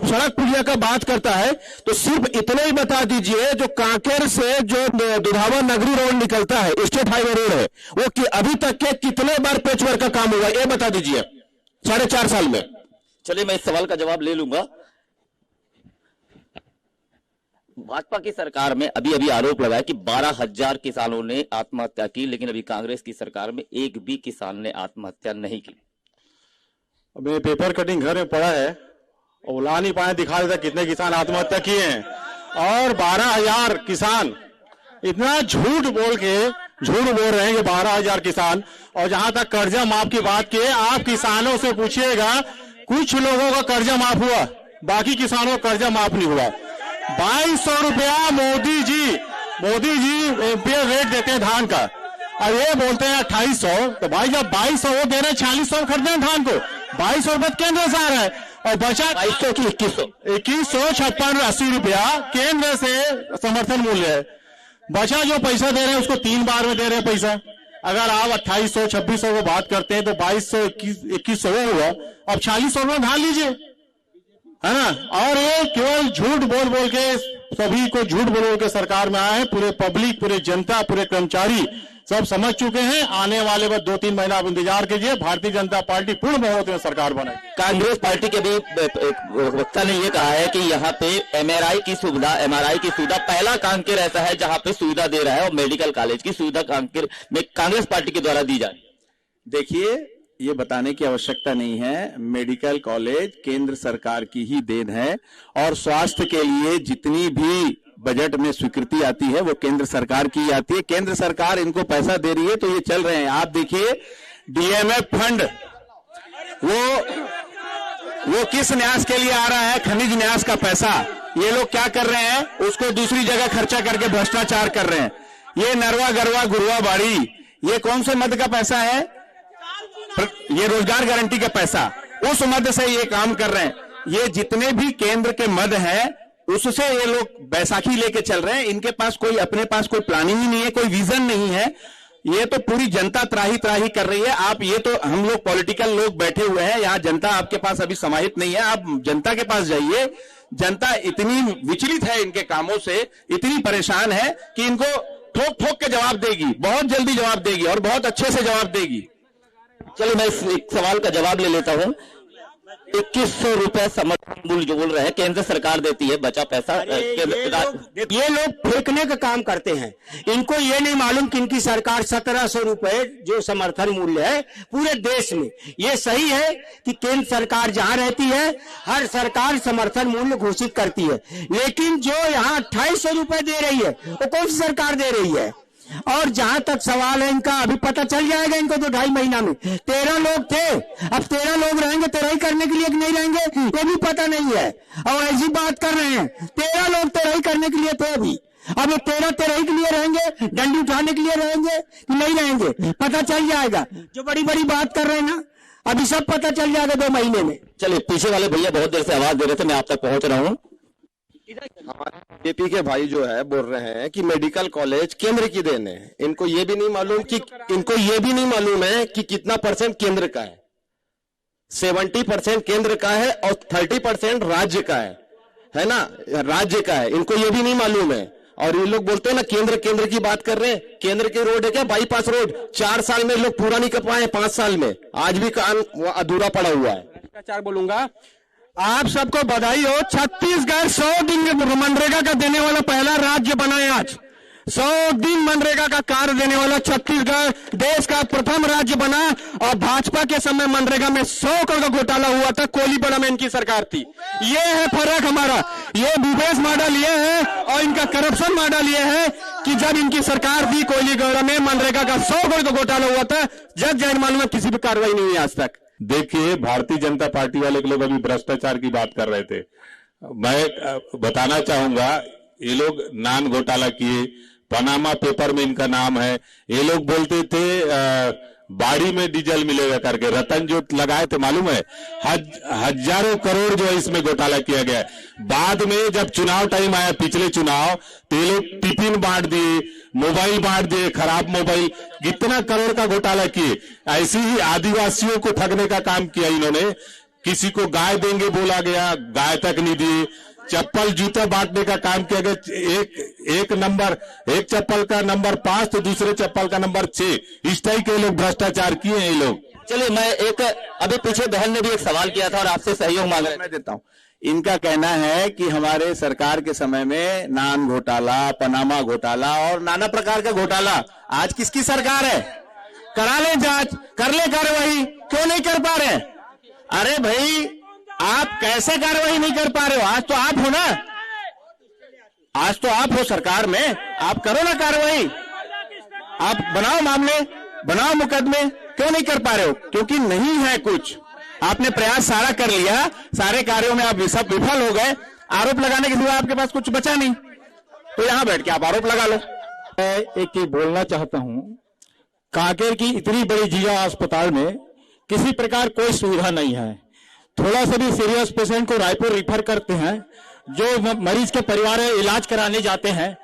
सड़क पुलिया का बात करता है तो सिर्फ इतना ही बता दीजिए, जो कांकेर से जो दुधावा नगरी रोड निकलता है, स्टेट हाईवे रोड है, वो कि अभी तक के कितने बार पेचवर्क का काम हुआ ये बता दीजिए 4.5 साल में। चलिए मैं इस सवाल का जवाब ले लूंगा। भाजपा की सरकार में अभी आरोप लगा है कि 12,000 किसानों ने आत्महत्या की, लेकिन अभी कांग्रेस की सरकार में एक भी किसान ने आत्महत्या नहीं की। मैं पेपर कटिंग घर में पड़ा है और ला नहीं पाए, दिखा देता कितने किसान आत्महत्या किए हैं। और 12,000 किसान, इतना झूठ बोल रहे हैं कि 12,000 किसान। और जहां तक कर्जा माफ की बात की, आप किसानों से पूछिएगा, कुछ लोगों का कर्जा माफ हुआ, बाकी किसानों का कर्जा माफ नहीं हुआ। 2200 रुपया मोदी जी रेट देते हैं धान का, और ये बोलते हैं 2800। तो भाई जब 2200 वो दे रहे हैं, 4600 खरीदते हैं धान को, 2200 रुपये केंद्र से आ रहा है, और बचा 2200 की 2156 रुपया केंद्र से समर्थन मूल्य है। बचा जो पैसा दे रहे हैं उसको 3 बार में दे रहे हैं पैसा। अगर आप 2800 2600 को बात करते हैं तो 2200 2100 हुआ, अब 4600 रुपये धान लीजिए, है ना। और ये केवल झूठ बोल के, सभी को झूठ बोल के सरकार में आए हैं। पूरे पब्लिक, पूरे जनता, पूरे कर्मचारी सब समझ चुके हैं। आने वाले बस 2-3 महीना आप इंतजार कीजिए, भारतीय जनता पार्टी पूर्ण बहुमत में सरकार बनाएगी। कांग्रेस पार्टी के भी वक्ता ने ये कहा है कि यहाँ पे एमआरआई की सुविधा पहला कांकेर ऐसा है जहाँ पे सुविधा दे रहा है, और मेडिकल कॉलेज की सुविधा कांकेर में कांग्रेस पार्टी के द्वारा दी जाए। देखिए, ये बताने की आवश्यकता नहीं है, मेडिकल कॉलेज केंद्र सरकार की ही देन है, और स्वास्थ्य के लिए जितनी भी बजट में स्वीकृति आती है वो केंद्र सरकार की आती है। केंद्र सरकार इनको पैसा दे रही है तो ये चल रहे हैं। आप देखिए डीएमएफ फंड, वो किस न्यास के लिए आ रहा है? खनिज न्यास का पैसा। ये लोग क्या कर रहे हैं? उसको दूसरी जगह खर्चा करके भ्रष्टाचार कर रहे हैं। ये नरवा गरवा गुरुआ बाड़ी, ये कौन से मद का पैसा है? ये रोजगार गारंटी का पैसा, उस मद से ये काम कर रहे हैं। ये जितने भी केंद्र के मद हैं उससे ये लोग बैसाखी लेके चल रहे हैं। इनके पास अपने पास कोई प्लानिंग ही नहीं है, कोई विजन नहीं है। ये तो पूरी जनता त्राही कर रही है। आप ये तो हम लोग पॉलिटिकल लोग बैठे हुए हैं यहाँ, जनता आपके पास अभी समाहित नहीं है। आप जनता के पास जाइए, जनता इतनी विचलित है इनके कामों से, इतनी परेशान है कि इनको ठोक के जवाब देगी, बहुत जल्दी जवाब देगी और बहुत अच्छे से जवाब देगी। चलिए मैं इस एक सवाल का जवाब ले लेता हूं। 2100 रुपए समर्थन मूल्य जो बोल रहे हैं केंद्र सरकार देती है, बचा पैसा ये लोग फेंकने का काम करते हैं। इनको ये नहीं मालूम कि इनकी सरकार 1700 रुपए जो समर्थन मूल्य है पूरे देश में, ये सही है कि केंद्र सरकार जहां रहती है हर सरकार समर्थन मूल्य घोषित करती है, लेकिन जो यहाँ 2800 रुपए दे रही है वो कौन सी सरकार दे रही है? और जहां तक सवाल है इनका, अभी पता चल जाएगा इनको तो 2.5 महीना में। 13 लोग थे, अब 13 लोग रहेंगे तेरही करने के लिए कि नहीं रहेंगे ये भी पता नहीं है। और ऐसी बात कर रहे हैं 13 लोग तेरही करने के लिए थे अभी, अब ये 13 तेरही के लिए रहेंगे, डंडी उठाने के लिए रहेंगे कि नहीं रहेंगे पता चल जाएगा। जो बड़ी बड़ी बात कर रहे हैं ना, अभी सब पता चल जाएगा 2 महीने में। चलिए, पीछे वाले भैया बहुत देर से आवाज दे रहे थे, मैं आप तक पहुंच रहा हूँ। हमारे बीजेपी के भाई जो है बोल रहे हैं कि मेडिकल कॉलेज केंद्र की देन है। इनको ये भी नहीं मालूम है कि कितना % केंद्र का है। 70% केंद्र का है और 30% राज्य का है ना, राज्य का है। इनको ये भी नहीं मालूम है। और ये लोग बोलते हैं ना केंद्र की बात कर रहे हैं। केंद्र के रोड है क्या? बाईपास रोड 4 साल में लोग पूरा नहीं कर पाए, 5 साल में आज भी काम अधूरा पड़ा हुआ है। भ्रष्टाचार बोलूंगा, आप सबको बधाई हो। छत्तीसगढ़ 100 दिन मनरेगा का देने वाला पहला राज्य बना है आज। 100 दिन मनरेगा का कार्य देने वाला छत्तीसगढ़ देश का प्रथम राज्य बना, और भाजपा के समय मनरेगा में 100 करोड़ का घोटाला हुआ था, कोलीबड़ा में इनकी सरकार थी। ये है फर्क हमारा। ये भूपेश मॉडल ये है और इनका करप्शन मॉडल ये है कि जब इनकी सरकार थी कोलीबड़ा में मनरेगा का 100 करोड़ का घोटाला हुआ था, जग जाहिर मालूम है किसी भी कार्रवाई नहीं हुई आज तक। देखिए, भारतीय जनता पार्टी वाले लोग अभी भ्रष्टाचार की बात कर रहे थे। मैं बताना चाहूंगा, ये लोग नान घोटाला किए, पनामा पेपर में इनका नाम है। ये लोग बोलते थे बाड़ी में डीजल मिलेगा करके, रतन जो लगाए थे मालूम है, हजारों करोड़ जो है इसमें घोटाला किया गया। बाद में जब चुनाव टाइम आया, पिछले चुनाव, तो ये लोग टिफिन बांट दिए, मोबाइल बांट दिए, खराब मोबाइल, कितना करोड़ का घोटाला किए। ऐसे ही आदिवासियों को ठगने का काम किया इन्होंने। किसी को गाय देंगे बोला गया, गाय तक नहीं दिए। चप्पल जूता बांटने का काम किया गया। एक चप्पल का नंबर 5 तो दूसरे चप्पल का नंबर 6, इस टाइप के लोग भ्रष्टाचार किए हैं ये लोग। चलिए, मैं अभी पीछे बहन ने भी एक सवाल किया था और आपसे सहयोग मांग रहे। मैं देता हूं। इनका कहना है कि हमारे सरकार के समय में नान घोटाला, पनामा घोटाला और नाना प्रकार का घोटाला। आज किसकी सरकार है? करा ले जांच, कर ले कार्रवाई, क्यों नहीं कर पा रहे? अरे भाई, आप कैसे कार्रवाई नहीं कर पा रहे हो? आज तो आप हो ना, आज तो आप हो सरकार में, आप करो ना कार्रवाई, आप बनाओ मामले, बनाओ मुकदमे, क्यों नहीं कर पा रहे हो? क्योंकि नहीं है कुछ। आपने प्रयास सारा कर लिया, सारे कार्यों में आप सब विफल हो गए, आरोप लगाने के सिवा आपके पास कुछ बचा नहीं, तो यहां बैठ के आप आरोप लगा लो। मैं एक चीज बोलना चाहता हूं, कांकेर की इतनी बड़ी जिला अस्पताल में किसी प्रकार कोई सुविधा नहीं है। थोड़ा सा भी सीरियस पेशेंट को रायपुर रिफर करते हैं, जो मरीज के परिवार इलाज कराने जाते हैं,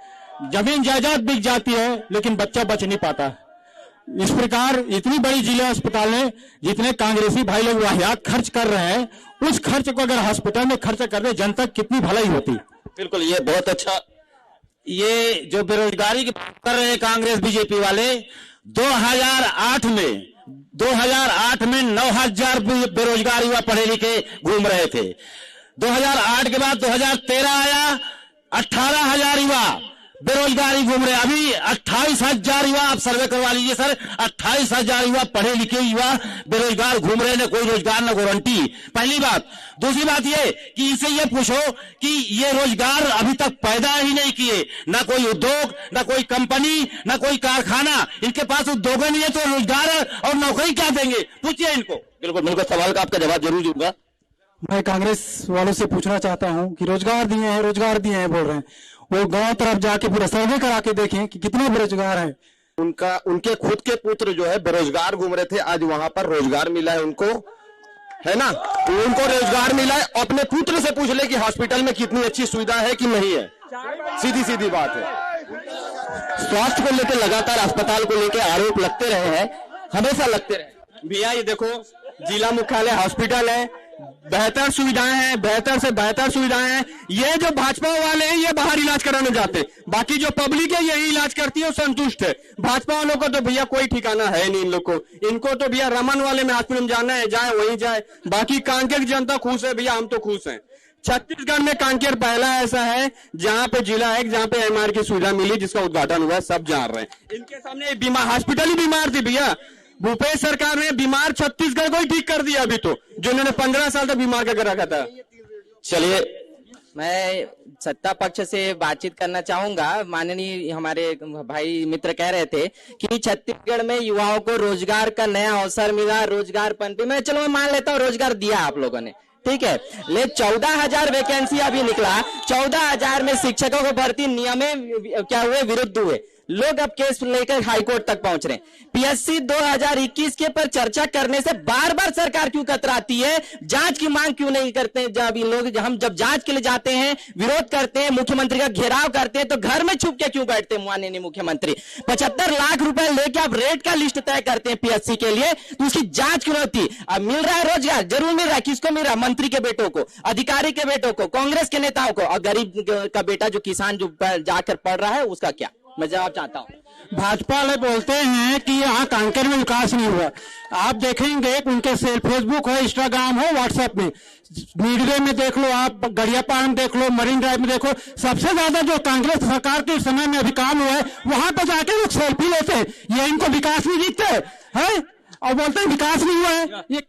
जमीन जायदाद बिक जाती है लेकिन बच्चा बच नहीं पाता। इस प्रकार इतनी बड़ी जिला अस्पताल में जितने कांग्रेसी भाई लोग वाहियात खर्च कर रहे हैं, उस खर्च को अगर हॉस्पिटल में खर्च कर दे, जनता कितनी भलाई होती। बिल्कुल, ये बहुत अच्छा। ये जो बेरोजगारी की बात कर रहे हैं कांग्रेस बीजेपी वाले, 2008 में 9,000 बेरोजगार युवा पढ़े लिखे घूम रहे थे। 2008 के बाद 2013 आया, 18,000 युवा बेरोजगारी घूम रहे। अभी 28,000 युवा, आप सर्वे करवा लीजिए सर, 28,000 युवा पढ़े लिखे युवा बेरोजगार घूम रहे, न कोई रोजगार न गारंटी। पहली बात। दूसरी बात ये कि इनसे ये पूछो कि ये रोजगार अभी तक पैदा ही नहीं किए, ना कोई उद्योग, ना कोई कंपनी, ना कोई कारखाना। इनके पास उद्योग नहीं है तो रोजगार और नौकरी क्या देंगे? पूछिए इनको। बिल्कुल बिल्कुल, सवाल का आपका जवाब जरूर दूंगा। मैं कांग्रेस वालों से पूछना चाहता हूं कि रोजगार दिए हैं बोल रहे हैं, वो गांव तरफ जाके पूरा सर्वे करा के देखें कि कितने बेरोजगार हैं। उनके खुद के पुत्र जो है बेरोजगार घूम रहे थे, आज वहां पर रोजगार मिला है उनको, है ना? उनको रोजगार मिला है। अपने पुत्र से पूछ ले कि हॉस्पिटल में कितनी अच्छी सुविधा है कि नहीं है। सीधी बात है। स्वास्थ्य को लेकर लगातार अस्पताल को लेकर आरोप लगते रहे हैं, हमेशा लगते रहे। भैया ये देखो, जिला मुख्यालय हॉस्पिटल है, बेहतर सुविधाएं हैं, बेहतर से बेहतर सुविधाएं हैं। ये जो भाजपा वाले हैं ये बाहर इलाज कराने जाते, बाकी जो पब्लिक है यही इलाज करती है और संतुष्ट है। भाजपा वालों को तो भैया कोई ठिकाना है नहीं। इन लोग को, इनको तो भैया रमन वाले में हॉस्पिटल में जाना है, जाए वहीं जाए। बाकी कांकेर की जनता खुश है भैया, हम तो खुश हैं। छत्तीसगढ़ में कांकेर पहला ऐसा है जहां पे जिला है जहां पे एमआर की सुविधा मिली, जिसका उद्घाटन हुआ, सब जान रहे हैं। इनके सामने बीमार हॉस्पिटल ही बीमार थी भैया। भूपेश सरकार ने बीमार छत्तीसगढ़ को ही ठीक कर दिया अभी तो, जो इन्होंने 15 साल तक बीमार करके रखा था। चलिए, मैं सत्ता पक्ष से बातचीत करना चाहूंगा। माननीय हमारे भाई मित्र कह रहे थे कि छत्तीसगढ़ में युवाओं को रोजगार का नया अवसर मिला, रोजगार पनपी। मैं चलो मैं मान लेता हूँ रोजगार दिया आप लोगों ने, ठीक है, ले 14,000 वैकेंसी अभी निकला। 14,000 में शिक्षकों को भर्ती नियम में क्या हुए, विरुद्ध हुए। लोग अब केस लेकर हाईकोर्ट तक पहुंच रहे हैं। पीएससी 2021 के पर चर्चा करने से बार बार सरकार क्यों कतराती है? जांच की मांग क्यों नहीं करते? जब इन लोग हम जब जांच के लिए जाते हैं, विरोध करते हैं, मुख्यमंत्री का घेराव करते हैं, तो घर में छुप के क्यों बैठते हैं माननीय मुख्यमंत्री? 75 लाख रुपए लेके आप रेट का लिस्ट तय करते हैं पीएससी के लिए, तो उसकी जांच क्यों होती? अब मिल रहा है रोजगार, जरूर मिल रहा है। किसको मिल रहा है? मंत्री के बेटों को, अधिकारी के बेटों को, कांग्रेस के नेताओं को। और गरीब का बेटा जो किसान जो जाकर पढ़ रहा है उसका क्या? मैं जवाब चाहता हूँ। भाजपा वाले बोलते हैं कि यहाँ कांकेर में विकास नहीं हुआ। आप देखेंगे उनके फेसबुक हो, इंस्टाग्राम हो, व्हाट्सएप में, मीडिया में देख लो, आप गड़ियापाड़ में देख लो, मरीन ड्राइव में देखो, सबसे ज्यादा जो कांग्रेस सरकार के समय में अभी काम हुआ है वहां पर जाके लोग सेल्फी लेते हैं। ये इनको विकास नहीं दिखते है और बोलते हैं विकास नहीं हुआ है। ये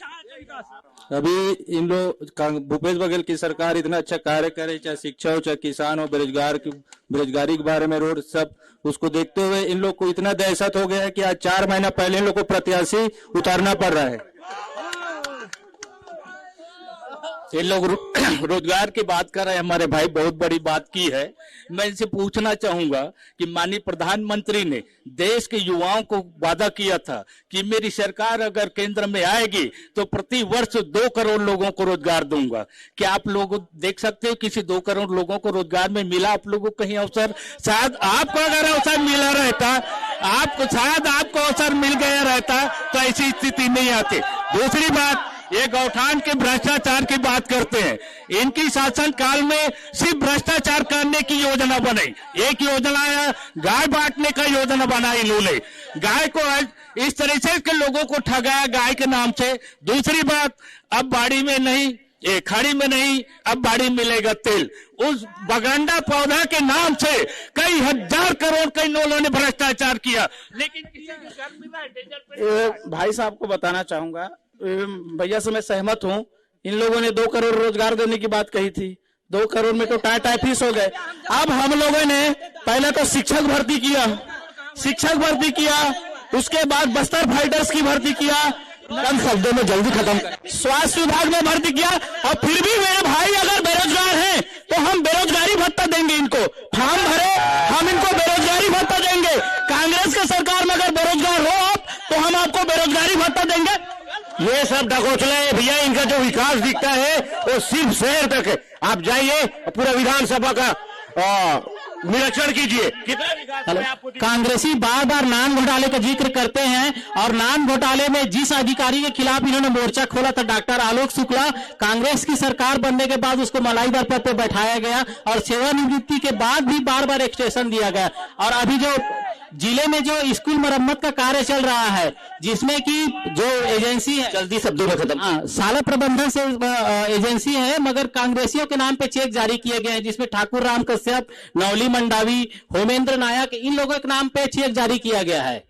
अभी इन लोग भूपेश बघेल की सरकार इतना अच्छा कार्य करे, चाहे शिक्षा हो, चाहे किसान हो, बेरोजगारी के बारे में, रोड सब, उसको देखते हुए इन लोग को इतना दहशत हो गया है कि आज 4 महीना पहले इन लोग को प्रत्याशी उतारना पड़ रहा है। ये लोग रोजगार की बात कर रहे हैं, हमारे भाई बहुत बड़ी बात की है। मैं इनसे पूछना चाहूंगा कि माननीय प्रधानमंत्री ने देश के युवाओं को वादा किया था कि मेरी सरकार अगर केंद्र में आएगी तो प्रति वर्ष 2 करोड़ लोगों को रोजगार दूंगा। क्या आप लोग देख सकते हो किसी 2 करोड़ लोगों को रोजगार में मिला आप लोगों को कहीं अवसर? शायद आपको अगर अवसर मिला रहता, शायद आपको अवसर मिल गया रहता तो ऐसी स्थिति नहीं आती। दूसरी बात, ये गौठान के भ्रष्टाचार की बात करते हैं। इनकी शासन काल में सिर्फ भ्रष्टाचार करने की योजना बनाई। एक योजना है गाय बांटने का योजना बनाई इन्होंने, गाय को इस तरह से के लोगों को ठगाया गाय के नाम से। दूसरी बात, अब बाड़ी में नहीं, खाड़ी में नहीं, अब बाड़ी मिलेगा तेल। उस बगंडा पौधा के नाम से कई हजार करोड़ कई लोगों ने भ्रष्टाचार किया, लेकिन किसी को घर मिला। भाई साहब को बताना चाहूंगा, भैया से मैं सहमत हूँ। इन लोगों ने 2 करोड़ रोजगार देने की बात कही थी, 2 करोड़ में तो टाटा फीस हो गए। अब हम लोगों ने पहले तो शिक्षक भर्ती किया, उसके बाद बस्तर फाइटर्स की भर्ती किया, कम शब्दों में जल्दी खत्म कर, स्वास्थ्य विभाग में भर्ती किया। और फिर भी मेरे भाई अगर बेरोजगार हैं तो हम बेरोजगारी भत्ता देंगे इनको। फॉर्म भरे, हम इनको बेरोजगारी भत्ता देंगे। कांग्रेस की सरकार में अगर बेरोजगार हो आप तो हम आपको बेरोजगारी भत्ता देंगे। ये सब ढकोसले है भैया। इनका जो विकास दिखता है वो सिर्फ शहर तक है। आप जाइए पूरा विधानसभा का निरीक्षण कीजिए, कितना विकास। कांग्रेसी बार बार नान घोटाले का जिक्र करते हैं और नान घोटाले में जिस अधिकारी के खिलाफ इन्होंने मोर्चा खोला था, डॉक्टर आलोक शुक्ला, कांग्रेस की सरकार बनने के बाद उसको मलाईदार पद पर बैठाया गया और सेवानिवृत्ति के बाद भी बार बार एक्सटेंशन दिया गया। और अभी जो जिले में जो स्कूल मरम्मत का कार्य चल रहा है, जिसमें कि जो एजेंसी है, जल्दी शब्दों में खत्म, साला प्रबंधन से एजेंसी है, मगर कांग्रेसियों के नाम पे चेक जारी किए गए हैं, जिसमें ठाकुर राम कश्यप, नवली मंडावी, होमेंद्र नायक, इन लोगों के नाम पे चेक जारी किया गया है।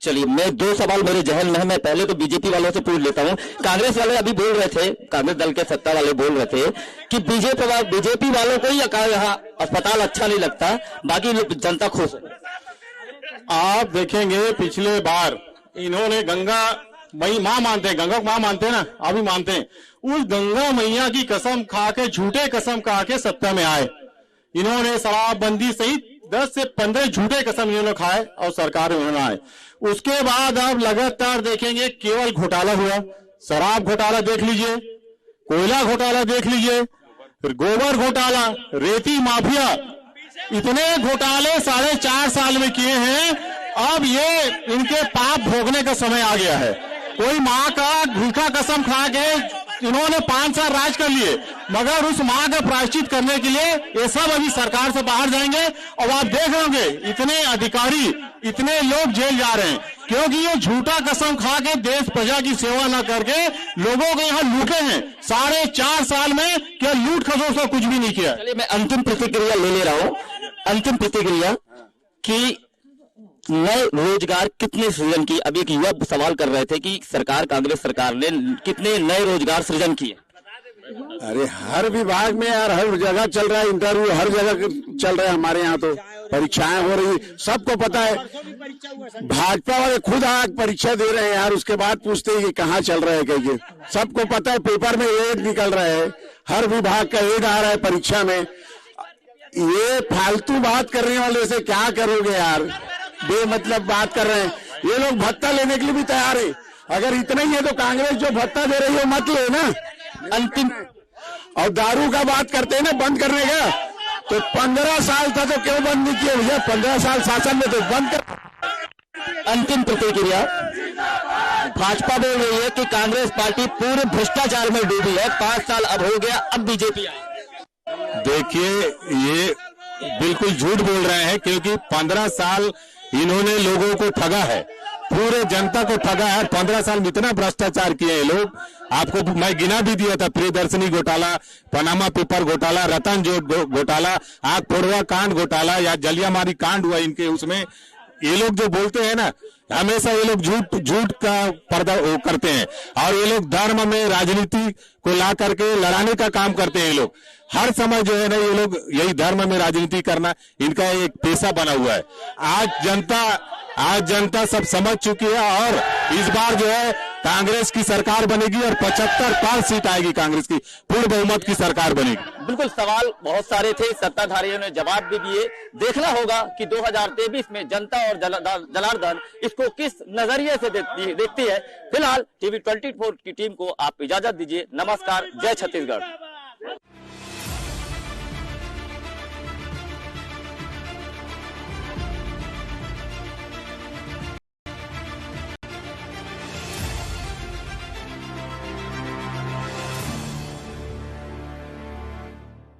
चलिए, मैं 2 सवाल मेरे जहन में है, मैं पहले तो बीजेपी वालों से पूछ लेता हूं। कांग्रेस वाले अभी बोल रहे थे, कांग्रेस दल के सत्ता वाले बोल रहे थे कि बीजेपी वालों को यहाँ अस्पताल अच्छा नहीं लगता, बाकी जनता खुश है। आप देखेंगे पिछले बार इन्होंने गंगा माँ मानते हैं, गंगा को माँ मानते हैं ना, अभी मानते हैं, उस गंगा मैया की कसम खा के, झूठे कसम खा के सत्ता में आए। इन्होंने शराबबंदी सहित 10 से 15 झूठे कसम इन्होंने खाए और सरकार में उन्होंने आए। उसके बाद आप लगातार देखेंगे केवल घोटाला हुआ। शराब घोटाला देख लीजिए, कोयला घोटाला देख लीजिए, फिर गोबर घोटाला, रेती माफिया, इतने घोटाले 4.5 साल में किए हैं। अब ये इनके पाप भोगने का समय आ गया है। कोई माँ का झूठा कसम खा के इन्होंने 5 साल राज कर लिए, मगर उस माँ का प्रायश्चित करने के लिए ये सब अभी सरकार से बाहर जाएंगे और आप देख होंगे इतने अधिकारी, इतने लोग जेल जा रहे हैं, क्योंकि ये झूठा कसम खा के देश प्रजा की सेवा न करके लोगों को यहाँ लूटे हैं। 4.5 साल में क्या लूट खसों से कुछ भी नहीं किया। चलिए, मैं अंतिम प्रतिक्रिया ले रहा हूँ। अंतिम प्रतिक्रिया कि नए रोजगार कितने सृजन की, अभी एक युवा सवाल कर रहे थे कि सरकार, कांग्रेस सरकार ने कितने नए रोजगार सृजन किए। अरे हर विभाग में यार, हर जगह चल रहा है इंटरव्यू, हर जगह चल रहा है। हमारे यहाँ तो परीक्षाएं हो रही, सबको पता है। भाजपा वाले खुद आज परीक्षा दे रहे हैं यार, उसके बाद पूछते हैं कि कहाँ चल रहा है कहिए। सबको पता है, पेपर में एड निकल रहा है, हर विभाग का एड आ रहा है परीक्षा में। ये फालतू बात करने वाले से क्या करोगे यार, बेमतलब बात कर रहे हैं। ये लोग भत्ता लेने के लिए भी तैयार है। अगर इतना ही है तो कांग्रेस जो भत्ता दे रही है मत ले ना। अंतिम, और दारू का बात करते हैं ना बंद करने का, तो 15 साल था तो क्यों बंद नहीं किया भैया? 15 साल शासन में तो बंद कर। अंतिम प्रतिक्रिया, भाजपा बोल रही है कि कांग्रेस पार्टी पूरे भ्रष्टाचार में डूबी है, 5 साल अब हो गया, अब बीजेपी आई। देखिए, ये बिल्कुल झूठ बोल रहे हैं, क्योंकि 15 साल इन्होंने लोगों को ठगा है, पूरे जनता को ठगा है। 15 साल में इतना भ्रष्टाचार किए हैं लोग, आपको मैं गिना भी दिया था, प्रियदर्शनी घोटाला, पनामा पेपर घोटाला, रतन घोटाला, आग फोड़वा कांड घोटाला या जलियामारी कांड हुआ इनके, उसमें ये लोग जो बोलते हैं ना, हमेशा ये लोग झूठ का पर्दा करते हैं, और ये लोग धर्म में राजनीति को ला करके लड़ाने का काम करते हैं। ये लोग हर समय जो है ना, ये लोग यही धर्म में राजनीति करना इनका एक पेशा बना हुआ है। आज जनता सब समझ चुकी है, और इस बार जो है कांग्रेस की सरकार बनेगी और 75 सीट आएगी, कांग्रेस की पूर्ण बहुमत की सरकार बनेगी। बिल्कुल, सवाल बहुत सारे थे, सत्ताधारियों ने जवाब भी दिए। देखना होगा कि 2023 में जनता और जनार्दन इसको किस नजरिए से देखती है। फिलहाल TV 24 की टीम को आप इजाजत दीजिए। नमस्कार, जय छत्तीसगढ़।